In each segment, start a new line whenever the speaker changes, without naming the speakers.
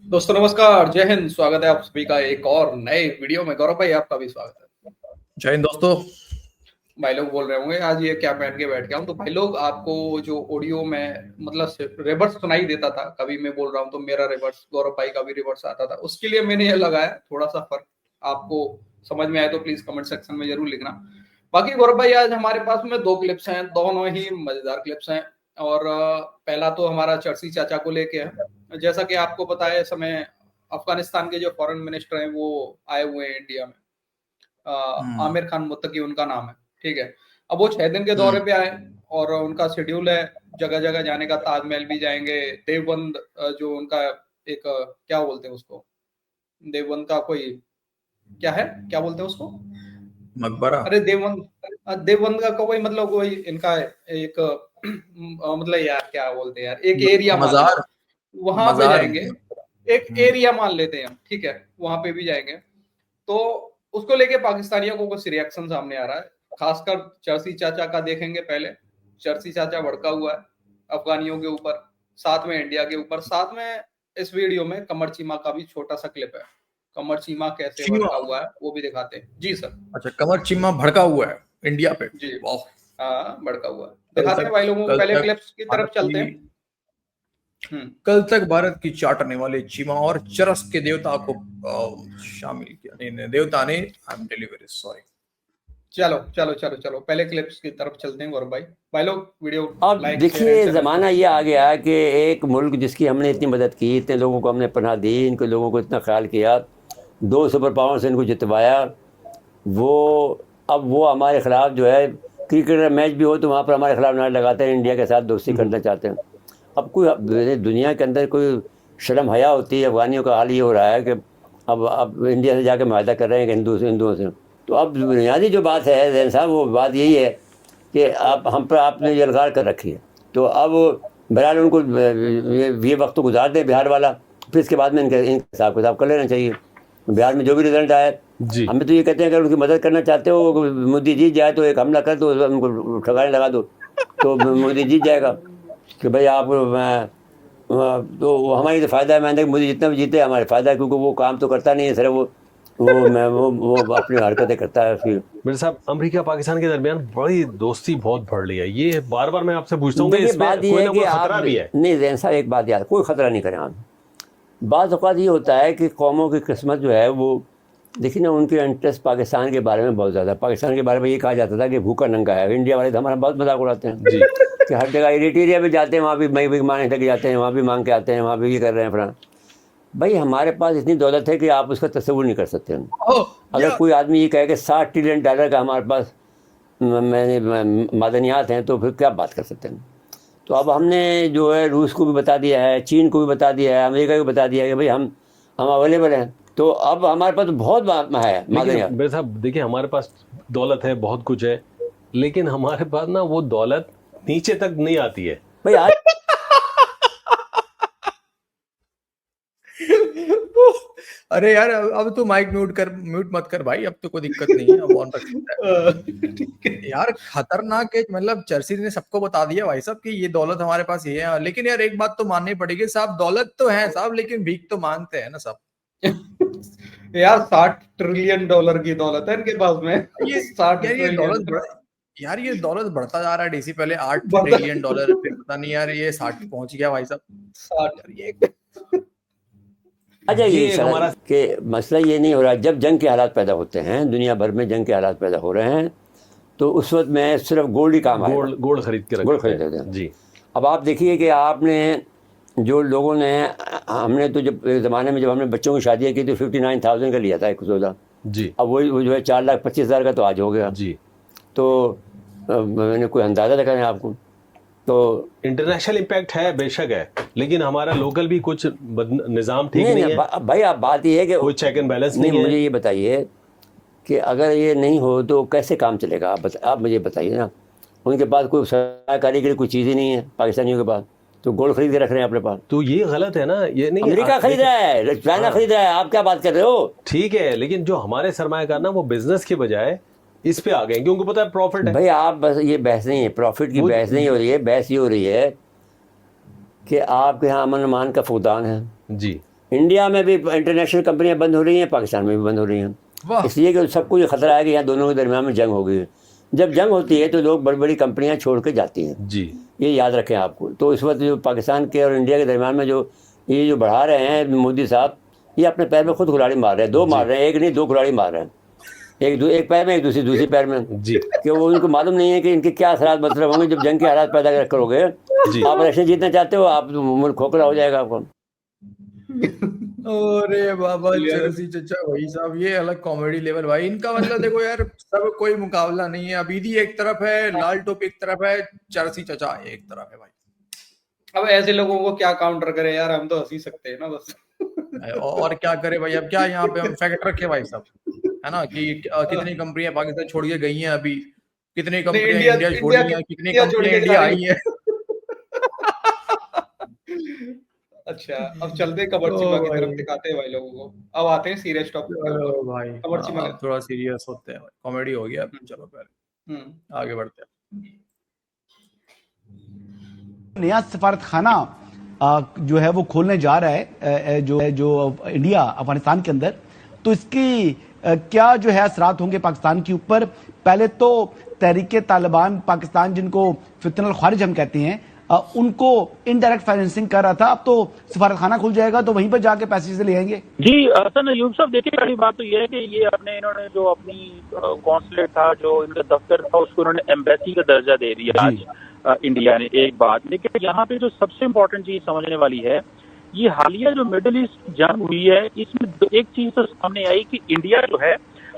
दोस्तों नमस्कार, जय हिंद। स्वागत है आप सभी का एक और नए वीडियो में। गौरव भाई आपका भी स्वागत है।
जय हिंद दोस्तों।
भाई लोग बोल रहे होंगे आज ये क्या पहन के बैठ गया हूँ। तो भाई लोग आपको जो ऑडियो में मतलब रिवर्स सुनाई देता था, कभी मैं बोल रहा हूँ तो मेरा रिवर्स, गौरव भाई का भी रिवर्स आता था, उसके लिए मैंने ये लगाया। थोड़ा सा फर्क आपको समझ में आए तो प्लीज कमेंट सेक्शन में जरूर लिखना। बाकी गौरव भाई आज हमारे पास में दो क्लिप्स हैं, दोनों ही मजेदार क्लिप्स हैं। और पहला तो हमारा चर्सी चाचा को लेके है। जैसा कि आपको पता है, इस समय अफगानिस्तान के जो फॉरेन मिनिस्टर हैं वो आए हुए हैं इंडिया में। आमिर खान मुत्तकी उनका नाम है, ठीक है। अब वो 6 दिन के दौरे पे आए और उनका शेड्यूल है जगह जगह जाने का। ताजमहल भी जाएंगे, देवबंद जो उनका एक क्या बोलते हैं उसको, देवबंद का कोई क्या है, क्या बोलते हैं उसको,
मकबरा।
अरे देवबंद, देवबंद का कोई मतलब कोई इनका एक मतलब यार क्या बोलते हैं यार, एक एरिया मान लो,
मजार।
वहां पे
मजार।
जाएंगे। एक एरिया मान लेते हैं हम, ठीक है, वहां पे भी जाएंगे। तो उसको लेके पाकिस्तानियों को कुछ रिएक्शन सामने आ रहा है। खासकर चर्सी चाचा का देखेंगे पहले। चर्सी चाचा भड़का हुआ है अफगानियों के ऊपर, साथ में इंडिया के ऊपर। साथ में इस वीडियो में कमर चीमा का भी छोटा सा क्लिप है। कमर चीमा कैसे
चीमा।
भड़का हुआ है वो भी दिखाते हैं जी सर।
अच्छा, कमर चीमा भड़का हुआ है इंडिया पे।
जी
वाह।
हाँ, भड़का हुआ है,
कल
दिखाते
तक
हैं भाई लोगों को।
कल
पहले
तक
क्लिप्स की
भारत
तरफ चलते
की
हैं। हम्म।
कल तक भारत की चाटने वाले चीमा और चरस के देवता को शामिल किया। नहीं, देवता ने, आई एम वेरी सॉरी।
चलो चलो चलो चलो, पहले क्लिप्स की तरफ चलते हैं गौरव भाई। भाई लोग वीडियो
अब
लाइक शेयर एंड
देखिए,
चैनल
ज़माना ये आ गया है कि एक मुल्क जिसकी हमने इतनी मदद की, इतने लोगों को हमने पनाह दी, इनके लोगों को इतना ख्याल किया, 2 सुपर पावर से इनको जितवाया, वो अब वो हमारे ख़िलाफ़ जो है, क्रिकेट का मैच भी हो तो वहाँ पर हमारे ख़िलाफ़ नारे लगाते हैं, इंडिया के साथ दोस्ती करना चाहते हैं। अब कोई दुनिया के अंदर कोई शर्म हया होती है। अफ़गानियों का हाल ये हो रहा है कि अब इंडिया से जाके मुआहदा कर रहे हैं कि हिंदुओं से। तो अब बुनियादी जो बात है जैन साहब, वो बात यही है कि आप हम पर आपने यलगार कर रखी है। तो अब बहरहाल उनको ये वक्त तो गुजार दें बिहार वाला, फिर इसके बाद में इनके हिसाब किताब कर लेना चाहिए। बिहार में जो भी रिजल्ट आया,
जी।
हमें तो ये कहते हैं अगर उनकी मदद करना चाहते हो, मोदी जीत जाए तो एक हमला कर दो, उनको ठगाने लगा दो, तो मोदी जीत जाएगा। कि भाई आप तो हमारी तो फ़ायदा है। मैंने मोदी जितना भी जीते हमारे फ़ायदा है, क्योंकि वो काम तो करता नहीं है, सिर्फ वो अपनी हरकतें करता है फिर।
मेरे साहब, अमेरिका पाकिस्तान के दरमियान बड़ी दोस्ती बहुत बढ़ रही है। ये बार बार मैं आपसे पूछता हूँ कि
देखिए,
इसमें
बात ये
कोई
है
ना
कि
कोई
आप
खतरा भी है।
नहीं जैन साहब, एक बात याद, कोई ख़तरा नहीं करें आप। बाज़ औक़ात ये होता है कि कौमों की किस्मत जो है वो, देखिए ना, उनके इंटरेस्ट पाकिस्तान के बारे में बहुत ज़्यादा। पाकिस्तान के बारे में ये कहा जाता था कि भूखा नंगा है। इंडिया वाले तो हमारा बहुत मजाक उड़ाते हैं
जी।
कि हर जगह एरिटेरिया में जाते हैं, वहाँ भी मैं भी मांगने लग जाते हैं, वहाँ भी मांग के आते हैं, वहाँ भी ये कर रहे हैं फलाना। भाई हमारे पास इतनी दौलत है कि आप उसका तस्वुर नहीं कर सकते। अगर कोई आदमी ये कहे कि $60 ट्रिलियन का हमारे पास मैंने मादनियात हैं, तो फिर क्या बात कर सकते हैं। तो अब हमने जो है रूस को भी बता दिया है, चीन को भी बता दिया है, अमेरिका को भी बता दिया है कि भाई हम अवेलेबल हैं। तो अब हमारे पास तो बहुत है
लेकिन
मादनियात।
मेरे साहब देखिए, हमारे पास दौलत है, बहुत कुछ है, लेकिन हमारे पास ना वो दौलत नीचे तक नहीं आती है।
भाई आज
अरे यार, अब तो माइक म्यूट मत कर भाई। अब तो कोई दिक्कत नहीं है, अब ऑन रख सकता है।
ठीक है।
यार खतरनाक है, मतलब चर्ची ने सबको बता दिया भाई साहब कि ये दौलत हमारे पास ये है। लेकिन यार एक बात तो माननी पड़ेगी साहब, दौलत तो है साहब, लेकिन भीख तो मांगते हैं ना साहब।
यार $60 ट्रिलियन की दौलत है इनके पास में।
ये
60
यार ये
ट्रिलियन
दौलत बढ़ यार ये दौलत बढ़ता जा रहा है डीसी। पहले 8
बढ़ता
ट्रिलियन डॉलर फिर पता नहीं यार ये 60 पहुंच गया भाई साहब।
60।
यार ये
आ जाइए
ये
इंशाल्लाह।
हमारा
कि मसला ये नहीं हो रहा। जब जंग के हालात पैदा होते हैं, दुनिया भर में जंग के हालात पैदा हो रहे हैं, तो उस वक्त में सिर्फ गोल्ड ही काम आएगा।
गोल्ड खरीद के
गोल्ड
रखते
खरीद लेते
हैं।
हैं।
जी।
अब आप देखिए कि आपने जो लोगों ने, हमने तो जब एक ज़माने में जब हमने बच्चों की शादियाँ की तो 59,000 का लिया था एक तोला।
जी।
अब वही वो जो है 4,25,000 का तो आज हो गया।
जी।
तो मैंने कोई अंदाज़ा लगाया है आपको। तो
इंटरनेशनल इम्पैक्ट है, बेशक है, लेकिन हमारा लोकल भी कुछ निज़ाम ठीक नहीं है।
भाई आप बात ये है कि
कोई चेक एंड बैलेंस
नहीं,
नहीं है।
मुझे ये बताइए कि अगर ये नहीं हो तो कैसे काम चलेगा। आप मुझे बताइए ना। उनके पास कोई सरकारी के लिए कोई चीज़ ही नहीं है पाकिस्तानियों के पास, तो गोल्ड खरीद के रख रहे हैं अपने पास।
तो ये गलत है ना, ये नहीं।
अमेरिका खरीद रहा है, चाइना खरीद रहा है, आप क्या बात कर रहे हो।
ठीक है, लेकिन जो हमारे सरमायाकार ना, वो बिजनेस के बजाय इस पे आ गए, क्योंकि उनको पता है प्रॉफिट है।
भाई आप बस, ये बहस नहीं है, प्रॉफिट की बहस नहीं हो रही है। बहस ये हो रही है कि आपके यहाँ अमन अमान का फुकदान है।
जी।
इंडिया में भी इंटरनेशनल कंपनियां बंद हो रही हैं, पाकिस्तान में भी बंद हो रही हैं,
वाह
इसलिए कि सबको ये खतरा है कि यहाँ दोनों के दरमियान में जंग हो गई है। जब जंग होती है तो लोग बड़ी बड़ी कंपनियां छोड़ के जाती हैं,
जी
ये याद रखें आपको। तो इस वक्त जो पाकिस्तान के और इंडिया के दरमियान में जो ये जो बढ़ा रहे हैं मोदी साहब, ये अपने पैर में खुद कुल्हाड़ी मार रहे हैं, दो मार रहे हैं, एक नहीं दो कुल्हाड़ी मार रहे हैं, एक पैर में, एक दूसरी पैर में,
जी
कि वो उनको मालूम नहीं है कि इनके क्या असरात मतलब होंगे जब जंग के हालात पैदा करोगे।
जी
आप इलेक्शन जीतना चाहते हो, आप मुल्क खोखला हो जाएगा आपको।
अरे बाबा
Clear है।
चरसी चचा भाई साहब, ये अलग कॉमेडी लेवल भाई इनका। मतलब देखो यार, सब कोई मुकाबला नहीं है। अबीदी एक तरफ है, लाल टोप एक तरफ है, चरसी चचा एक तरफ है भाई।
अब ऐसे लोगों को क्या काउंटर करें यार, हम तो हंस ही सकते हैं ना बस।
और क्या करे भाई, अब क्या यहाँ पे हम फैक्ट रखे भाई साहब, है ना, कि कितनी कंपनियां पाकिस्तान छोड़ के गई हैं अभी, कितनी कंपनियां इंडिया छोड़ी हैं, कितनी
इंडिया छोड़
कंपनियां
के
इंडिया
जा
आई
रही
हैं।
अच्छा, अब चलते हैं कमर
ओ
चिमा की
भाई,
तरफ, दिखाते हैं भाई लोगों को। अब आते हैं सीरियस टॉपिक के
चलो
ऊपर।
भाई,
कमर चिमा
अब थोड़ा सीरियस होते हैं भाई, कॉमेडी हो गया, चलो पहले आगे बढ़ते हैं।
नया सफारत खाना जो है वो खोलने जा रहा है जो इंडिया अफगानिस्तान के अंदर, तो इसकी क्या जो है असरात होंगे पाकिस्तान के ऊपर। पहले तो तहरीके तालिबान पाकिस्तान, जिनको फितनल ख्वारिज हम कहते हैं, उनको इनडायरेक्ट फाइनेंसिंग कर रहा था, अब तो सफारत खाना खुल जाएगा तो वहीं पर जाके पैसे से ले आएंगे।
जी हसन अयूब साहब, देखिए पहली बात तो ये है कि ये इन्होंने जो अपनी कॉन्सुलेट था, जो इनका दफ्तर था, उसको उन्होंने एम्बेसी का दर्जा दे दिया आज इंडिया ने, एक बात। लेकिन यहाँ पे जो सबसे इम्पोर्टेंट चीज समझने वाली है, ये हालिया जो मिडिल ईस्ट जंग हुई है, इसमें एक चीज तो सामने आई कि इंडिया जो है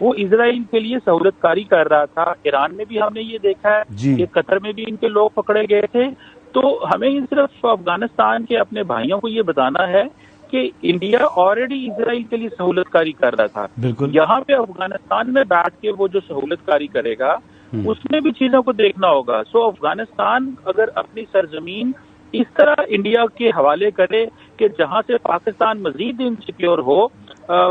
वो इजराइल के लिए सहूलतकारी कर रहा था। ईरान में भी हमने ये देखा है कि कतर में भी इनके लोग पकड़े गए थे। तो हमें सिर्फ अफगानिस्तान के अपने भाइयों को ये बताना है कि इंडिया ऑलरेडी इजराइल के लिए सहूलतकारी कर रहा था।
बिल्कुल
यहाँ पे अफगानिस्तान में बैठ के वो जो सहूलतकारी करेगा उसमें भी चीजों को देखना होगा। सो अफगानिस्तान अगर अपनी सरजमीन इस तरह इंडिया के हवाले करे कि जहां से पाकिस्तान मजीद इनसिक्योर हो,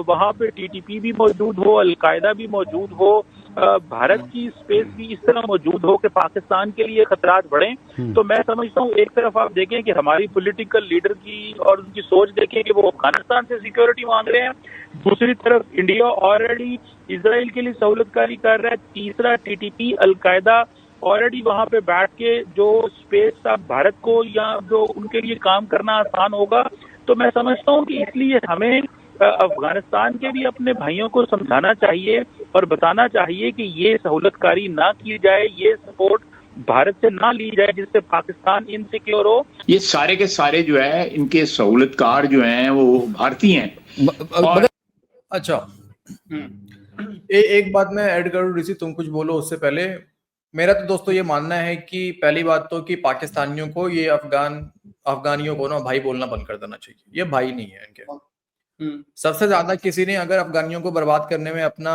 वहां पे टीटीपी भी मौजूद हो, अलकायदा भी मौजूद हो, भारत की स्पेस भी इस तरह मौजूद हो कि पाकिस्तान के लिए खतरात बढ़े, तो मैं समझता हूँ एक तरफ आप देखें कि हमारी पॉलिटिकल लीडर की और उनकी सोच देखें कि वो अफगानिस्तान से सिक्योरिटी मांग रहे हैं, दूसरी तरफ इंडिया ऑलरेडी इजराइल के लिए सहूलतकारी कर रहा है, तीसरा टीटीपी अलकायदा ऑलरेडी वहां पे बैठ के जो स्पेस अब भारत को या जो उनके लिए काम करना आसान होगा। तो मैं समझता हूँ कि इसलिए हमें अफगानिस्तान के भी अपने भाइयों को समझाना चाहिए और बताना चाहिए कि ये सहूलतकारी ना की जाए, ये सपोर्ट भारत से ना ली जाए जिससे पाकिस्तान इनसिक्योर हो।
ये सारे के सारे जो है इनके सहूलतकार जो हैं वो भारतीय हैं। और
अच्छा, एक बात मैं ऐड करूं ऋषि, तुम कुछ बोलो उससे पहले। मेरा तो दोस्तों ये मानना है कि पहली बात तो कि पाकिस्तानियों को ये अफगानियों को ना भाई बोलना बंद कर देना चाहिए। ये भाई नहीं है इनके। सबसे ज्यादा किसी ने अगर अफगानियों को बर्बाद करने में अपना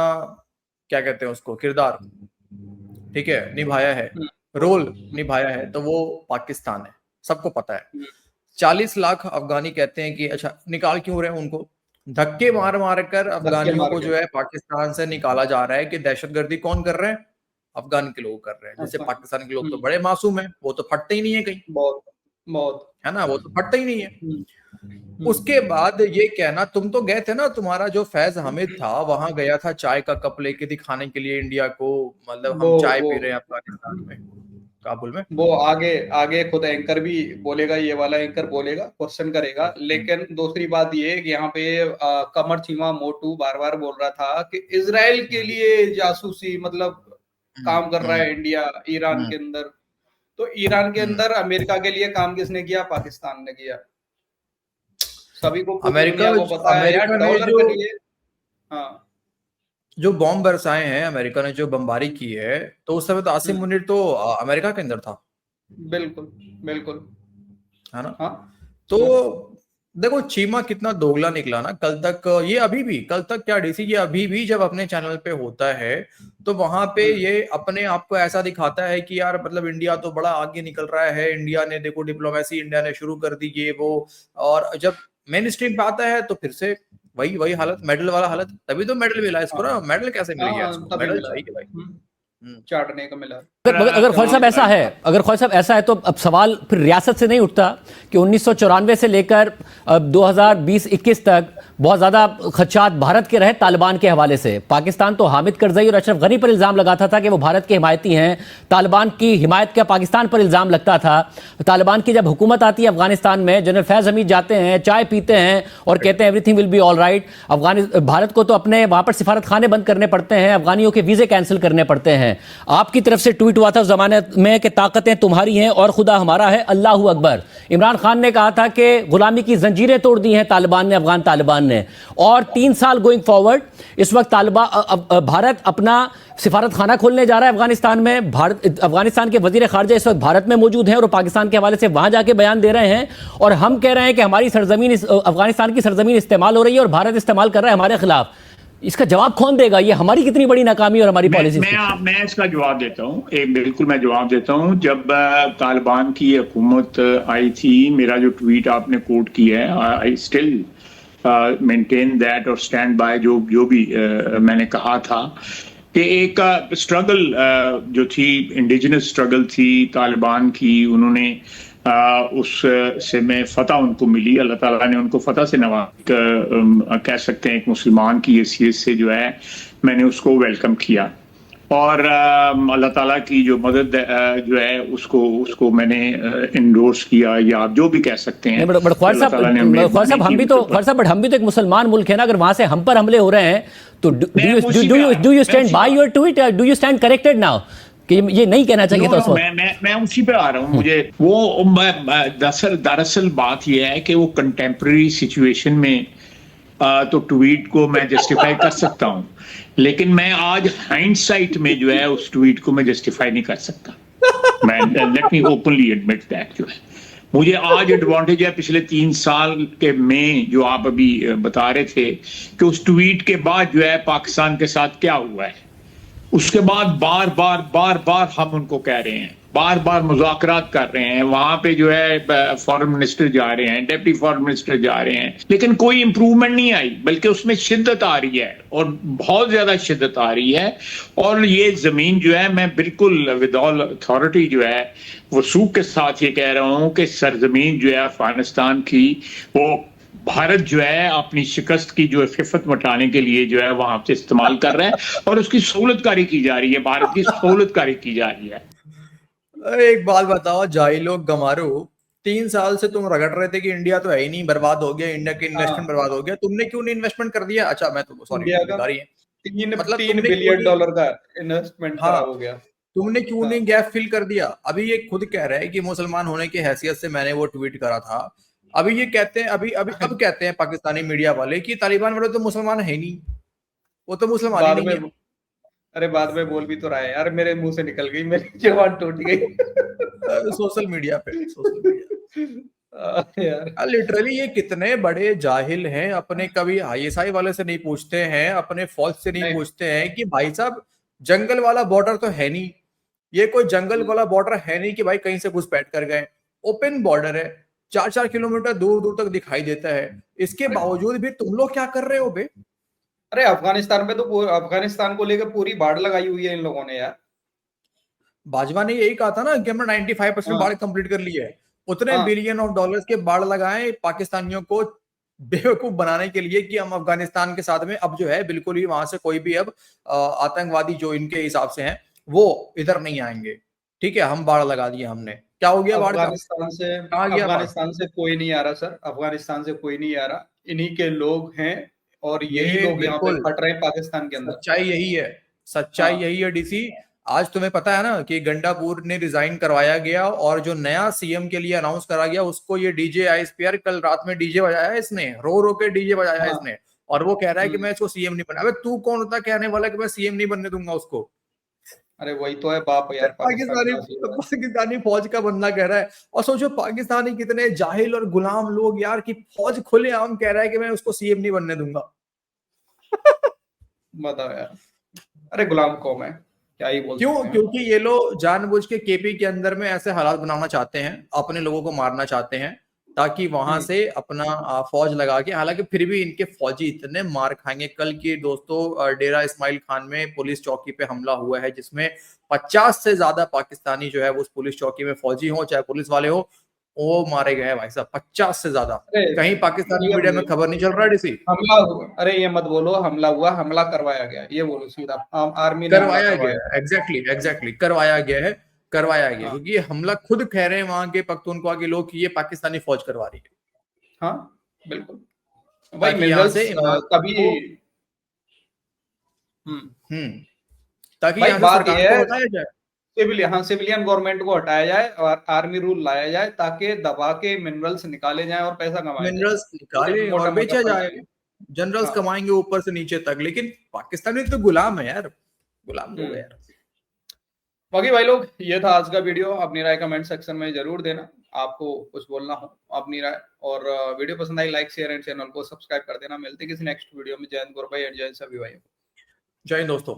क्या कहते हैं उसको किरदार, ठीक है, निभाया है, रोल निभाया है, तो वो पाकिस्तान है, सबको पता है। 40 लाख अफगानी कहते हैं कि अच्छा निकाल क्यों रहे हैं उनको, धक्के मार मार कर अफगानियों को जो है पाकिस्तान से निकाला जा रहा है। कि दहशतगर्दी कौन कर रहे हैं? अफगान के लोग कर रहे हैं। जैसे पाकिस्तान के लोग तो बड़े मासूम हैं, वो तो फटते ही नहीं है कहीं,
बहुत
है ना, वो तो फटते ही नहीं है। उसके बाद ये कहना, तुम तो गए थे ना, तुम्हारा जो फैज हामिद था वहां गया था चाय का कप लेके दिखाने के लिए इंडिया को, मतलब हम चाय पी रहे हैं अफगानिस्तान में, काबुल में।
वो आगे खुद एंकर भी बोलेगा, ये वाला एंकर बोलेगा, क्वेश्चन करेगा। लेकिन दूसरी बात ये कि यहाँ पे कमर चीमा मोटू बार बार बोल रहा था कि इजराइल के लिए जासूसी मतलब काम कर रहा है इंडिया ईरान के अंदर। तो ईरान के अंदर अमेरिका के लिए काम किसने किया? पाकिस्तान ने किया। सभी को
अमेरिका
को पता है यार, डॉलर के लिए। हाँ,
जो बॉम्ब बरसाए हैं अमेरिका ने, जो बमबारी की है, तो उस समय तो आसिम मुनीर तो अमेरिका के अंदर था।
बिल्कुल बिल्कुल,
है ना।
हाँ।
तो देखो चीमा कितना दोगला निकला ना। कल तक ये, अभी भी कल तक क्या डीसी, ये अभी भी जब अपने चैनल पे होता है तो वहां पे ये अपने आप को ऐसा दिखाता है कि यार मतलब इंडिया तो बड़ा आगे निकल रहा है, इंडिया ने देखो डिप्लोमेसी इंडिया ने शुरू कर दी ये वो। और जब मेन स्ट्रीम पे आता है तो फिर से वही हालत, मेडल वाला हालत। तभी तो मेडल मिला इसको ना। मेडल कैसे मिल गया इसको? मेडल चाहिए भाई,
चाटने का मिला।
अगर ख्वाजा साहब ऐसा है, अगर ख्वाजा साहब ऐसा है, तो अब सवाल फिर रियासत से नहीं उठता कि 1994 से लेकर 2020-21 तक बहुत ज़्यादा खदशात भारत के रहे तालिबान के हवाले से। पाकिस्तान तो हामिद करजई और अशरफ गनी पर इल्ज़ाम लगाता था कि वो भारत के हिमायती हैं, तालिबान की हिमायत का पाकिस्तान पर इल्ज़ाम लगता था। तालिबान की जब हुकूमत आती है अफगानिस्तान में, जनरल फैज़ हमीद जाते हैं, चाय पीते हैं और कहते हैं everything will be all right. Bharat को तो अपने वहाँ पर सिफारत खाने बंद करने पड़ते हैं, अफगानियों के वीज़े कैंसिल करने पड़ते हैं। आपकी तरफ से ट्वीट हुआ था उस ज़माने में कि ताकतें तुम्हारी हैं और खुदा हमारा है, अल्लाह अकबर। इमरान खान ने कहा था कि गुलामी की जंजीरें तोड़ दी हैं तालिबान ने, अफगान तालिबान ने। और 3 साल गोइंग फॉरवर्ड इस वक्त भारत अपना सिफारत खाना खोलने जा रहा है अफगानिस्तान में। अफगानिस्तान के वजीर खारजा इस वक्त भारत में मौजूद हैं और पाकिस्तान के हवाले से वहां जाके बयान दे रहे हैं, और हम कह रहे हैं कि हमारी सरजमीन, अफगानिस्तान की सरजमीन इस्तेमाल हो रही है और भारत इस्तेमाल कर रहा है हमारे खिलाफ। इसका जवाब कौन देगा? ये हमारी कितनी बड़ी नाकामी और हमारी पॉलिसी।
मैं इसका जवाब देता हूँ, बिल्कुल मैं जवाब देता हूँ। जब तालिबान की हुकूमत आई थी, मेरा जो ट्वीट आपने कोट किया है, आई स्टिल मेंटेन दैट और स्टैंड बाय जो भी मैंने कहा था कि एक स्ट्रगल जो थी, इंडिजिनस स्ट्रगल थी तालिबान की, उन्होंने उस से में फतह उनको मिली, अल्लाह ताला ने उनको फतह से कह सकते हैं एक मुसलमान की हैसियत से जो है मैंने उसको वेलकम किया, और अल्लाह ताला की जो मदद जो है उसको मैंने इंडोर्स किया, या आप जो भी कह सकते हैं।
ख्वाजा साहब हम भी तो एक मुसलमान मुल्क है ना, अगर वहां से हम पर हमले हो रहे हैं तो do you stand by your tweet, do you stand corrected now कि ये नहीं कहना चाहिए था उस वक्त?
मैं उसी पे आ रहा हूँ। मुझे वो दरअसल बात यह है कि वो कंटेम्प्रेरी सिचुएशन में तो ट्वीट को मैं जस्टिफाई कर सकता हूँ, लेकिन मैं आज हाइंडसाइट में जो है उस ट्वीट को मैं जस्टिफाई नहीं कर सकता। मैं let me openly admit that, जो है मुझे आज एडवांटेज है पिछले 3 साल के में, जो आप अभी बता रहे थे कि उस ट्वीट के बाद जो है पाकिस्तान के साथ क्या हुआ है, उसके बाद बार बार हम उनको कह रहे हैं, बार बार मुज़ाकरात कर रहे हैं, वहां पे जो है फॉरेन मिनिस्टर जा रहे हैं, डिप्टी फॉरेन मिनिस्टर जा रहे हैं, लेकिन कोई इंप्रूवमेंट नहीं आई, बल्कि उसमें शिद्दत आ रही है और बहुत ज्यादा शिद्दत आ रही है। और ये जमीन जो है, मैं बिल्कुल विद ऑल अथॉरिटी जो है वसूख के साथ ये कह रहा हूँ कि सरजमीन जो है अफगानिस्तान की, वो भारत जो है अपनी शिकस्त की जो खिफत मटाने के लिए जो है वहां से इस्तेमाल कर रहा है और उसकी सहूलतकारी की जा रही है, भारत की सहूलतकारी की जा रही है।
एक बात बताओ, जाहिल लोग गमारो, 3 साल से तुम रगड़ रहे थे कि इंडिया तो है ही नहीं, बर्बाद हो गया, इंडिया के इन्वेस्टमेंट बर्बाद हो गया, तुमने क्यों नहीं इन्वेस्टमेंट कर दिया? अच्छा मैं तो सॉरी,
3 बिलियन डॉलर का इन्वेस्टमेंट खराब हो गया।
तुमने क्यों नहीं गैप फिल कर दिया? अभी ये खुद कह रहे हैं कि मुसलमान होने की हैसियत से मैंने वो ट्वीट करा था। अभी ये कहते हैं, अब कहते हैं पाकिस्तानी मीडिया वाले कि तालिबान वाले तो मुसलमान है नहीं, वो तो मुसलमान ही नहीं है।
अरे बाद में बोल भी तो रहा है यार, मेरे मुंह से निकल गई, मेरी जबान टूट गई।
सोशल मीडिया यार लिटरली ये कितने बड़े जाहिल हैं, अपने कभी आईएसआई वाले से नहीं पूछते हैं, अपने फौज से नहीं पूछते हैं कि भाई साहब जंगल वाला बॉर्डर तो है नहीं, ये कोई जंगल वाला बॉर्डर है नहीं कि भाई कहीं से घुसपैठ कर गए, ओपन बॉर्डर है, 4-4 किलोमीटर दूर दूर तक दिखाई देता है, इसके बावजूद भी तुम लोग क्या कर रहे हो बे?
अरे अफगानिस्तान में तो अफगानिस्तान को लेकर पूरी बाढ़ लगाई हुई है इन लोगों ने यार।
भाजपा ने यही कहा था ना कि हमने 95% बाढ़ कंप्लीट कर ली है, उतने बिलियन ऑफ डॉलर्स के बाढ़ लगाए पाकिस्तानियों को बेवकूफ बनाने के लिए कि हम अफगानिस्तान के साथ में अब जो है बिल्कुल ही वहां से कोई भी अब आतंकवादी जो इनके हिसाब से हैं वो इधर नहीं आएंगे। ठीक है, हम बाढ़ लगा दिए हमने, क्या हो गया? बाढ़
अफगानिस्तान से कोई नहीं आ रहा सर, अफगानिस्तान से कोई नहीं आ रहा, इन्हीं के लोग हैं और यही लोग यहाँ पे फट रहे हैं पाकिस्तान के अंदर।
सच्चाई यही है, सच्चाई यही है डीसी। आज तुम्हें पता है ना कि गंडापुर ने रिजाइन करवाया गया और जो नया सीएम के लिए अनाउंस करा गया उसको ये डीजे आईएसपीआर कल रात में डीजे बजाया है इसने, रो के डीजे बजाया है इसने, और वो कह रहा है कि मैं इसको सीएम नहीं बना। अबे तू कौन होता कहने वाला कि मैं सीएम नहीं बनने दूंगा उसको?
अरे वही तो है बाप यार,
पाकिस्तानी फौज का बंदा कह रहा है। और सोचो पाकिस्तानी कितने जाहिल और गुलाम लोग यार, कि फौज खुलेआम कह रहा है कि मैं उसको सीएम नहीं बनने दूंगा।
बताओ यार, अरे गुलाम कौम है, क्या ही बोलते
क्यों? क्योंकि ये लोग जानबूझ के केपी के अंदर में ऐसे हालात बनाना चाहते हैं, अपने लोगों को मारना चाहते हैं, ताकि वहां से अपना फौज लगा के, हालांकि फिर भी इनके फौजी इतने मार खाएंगे। कल की दोस्तों डेरा इस्माइल खान में पुलिस चौकी पे हमला हुआ है, जिसमें 50 से ज्यादा पाकिस्तानी जो है वो उस पुलिस चौकी में फौजी हो चाहे पुलिस वाले हो, वो मारे गए हैं भाई साहब, 50 से ज्यादा। कहीं पाकिस्तानी मीडिया में खबर नहीं चल रहा है डीसी,
हमला हुआ, अरे ये मत बोलो हमला हुआ, हमला करवाया गया, ये बोलो सीधा, आर्मी ने
करवाया गया, एग्जैक्टली करवाया गया है, करवाया गया, क्योंकि ये हमला खुद कह रहे हैं वहां के पख्तूनख्वा के लोग कि ये पाकिस्तानी फौज करवा रही है।
हाँ बिल्कुल भाई,
ताकि यहाँ से
कभी
ताकि
भाई
यहाँ से
बात
सरकार
ये
को
है,
हटाया जाए,
सिविलियन गवर्नमेंट को हटाया जाए और आर्मी रूल लाया जाए, ताकि दबा के मिनरल्स निकाले जाए और पैसा कमाया
मिनरल्स निकाले और बेचा जाए, जनरल्स कमाएंगे ऊपर से नीचे तक। लेकिन पाकिस्तानी तो गुलाम है यार, गुलाम हो गए यार।
बाकी भाई लोग, ये था आज का वीडियो। अपनी राय कमेंट सेक्शन में जरूर देना, आपको कुछ बोलना हो अपनी राय, और वीडियो पसंद I like share and channel को सब्सक्राइब कर देना। मिलते किसी नेक्स्ट वीडियो में। जय हिंद गौरव भाई एंड जय सभी भाई।
जय हिंद दोस्तों।